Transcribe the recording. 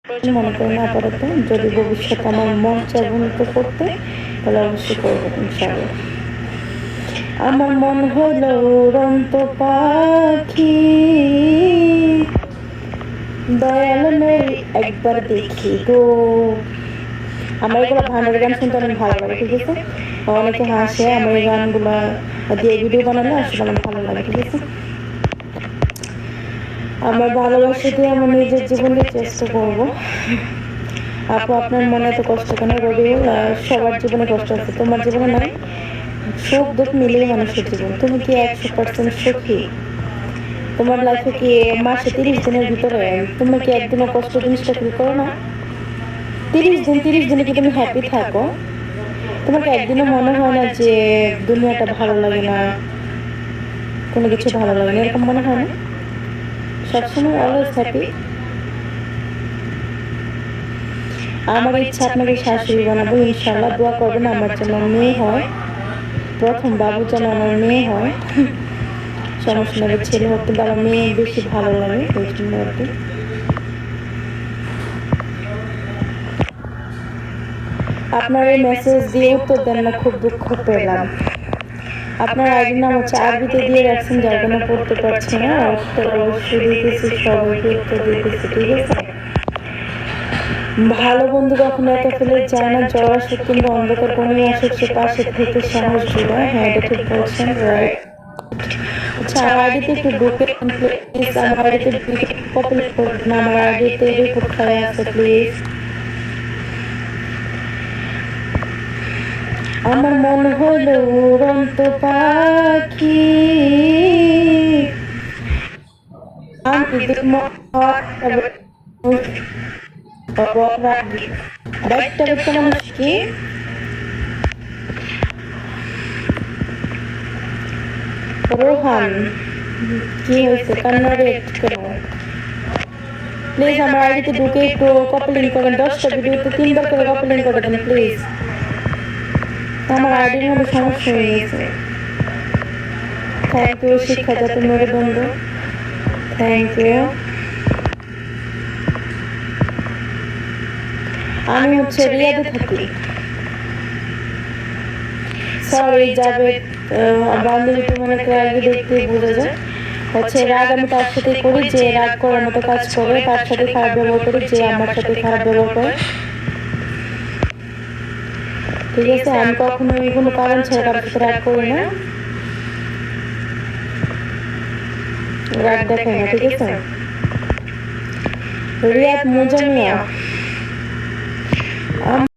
মনে করি না আপাতত। যদি ভবিষ্যতে আমার মন চায় বন্ধুত্ব করতে, তাহলে অবশ্যই করবো ইনশাআল্লাহ। আমার মন হলো উড়ন্ত পাখি, দয়াল মেরি একবার দেখি গো। আমার এগুলো ভান্ডার গান শুনতে অনেক ভালো লাগে, ঠিক আছে? অনেকে হাসে আমার এই গানগুলা দিয়ে ভিডিও বানালে, আসলে আমার ভালো লাগে, ঠিক আছে? আমার ভালোবাসা দিয়ে আমার নিজের জীবনে চেষ্টা করবো। আপু আপনার মনে এত কষ্ট কেন? রবিউল, সবার জীবনে কষ্ট আছে, তোমার জীবনে নাই? সুখ দুঃখ মিলিয়ে মানুষের জীবন। তুমি কি 100% সুখী? তোমার লাইফে কি মাসে 30 দিনের ভিতরে তুমি কি একদিনও কষ্ট জিনিসটা ফিল করো না? 30 দিনে কি তুমি হ্যাপি থাকো? তোমার কি একদিনও মনে হয় না যে দুনিয়াটা ভালো লাগে না, কোনো কিছু ভালো লাগে না, এরকম মনে হয় না? সবসময় অলওয়েজ হ্যাপি। আমার ইচ্ছা আপনাকে শাশুড়ি বানাবো ইনশাআল্লাহ। দোয়া করবেন আমার জন্য মেয়ে হয়, প্রথম বাবু যেন আমার মেয়ে হয়। সমস্যা নেই, ছেলে হোক, কিন্তু আমার মেয়ে বেশি ভালো লাগে, ওই জন্য আর কি। আপনার এই মেসেজ দিয়ে উত্তর দেন না, খুব দুঃখ পেলাম। আপনার আইডি নাম হচ্ছে আরবিতে দিয়ে রাখছেন, যার জন্য পড়তে পারছি না। উত্তর অবশ্যই দিতেছি, সবাইকে উত্তর দিতেছি, ঠিক আছে? ভালো বন্ধু কখনো একা ফেলে যায় না, জ্বর আসুক কিংবা অন্ধকার কোণে আসুক, সে পাশে থেকে সাহস যোগায়। হ্যাঁ, এটা ঠিক বলছেন, রাইট। আচ্ছা, আমার আইডিতে একটু ঢুকে প্লিজ। আমার আইডিতে কপি করবেন, আমার আইডিতে রিপোর্ট খায় আছে প্লিজ। আমার মন হলো উড়ন্ত পাখি, আমি বাইকটা বেচতে মানুষ কি? রোহান, কি হয়েছে? কান্না রিয়েক্ট কেন? প্লিজ আমার আইডিতে ঢুকে একটু কপি করেন, 10টা ভিডিওতে 3বার করে কপি করে দেন প্লিজ। আমার আইডির মধ্যে সমস্যা হয়ে গেছে। থ্যাংক ইউ শিক্ষা জাতি মেরে বন্ধু, থ্যাংক ইউ। আমি হচ্ছে রিয়াদে থাকি। সরি যাবে, বান্ধবীকে মনে করে আগে দেখতে বোঝা যায়। হচ্ছে রাগ আমি তার সাথে করি যে রাগ করার মতো কাজ করে, তার সাথে খারাপ ব্যবহার করি যে আমার সাথে খারাপ ব্যবহার করে, ঠিক আছে? আমি কখনোই কোনো কারণ ছাড়া কারোর সাথে রাগ করি না, রাগ দেখাই না, ঠিক আছে? রিয়াদ মুজামিয়া।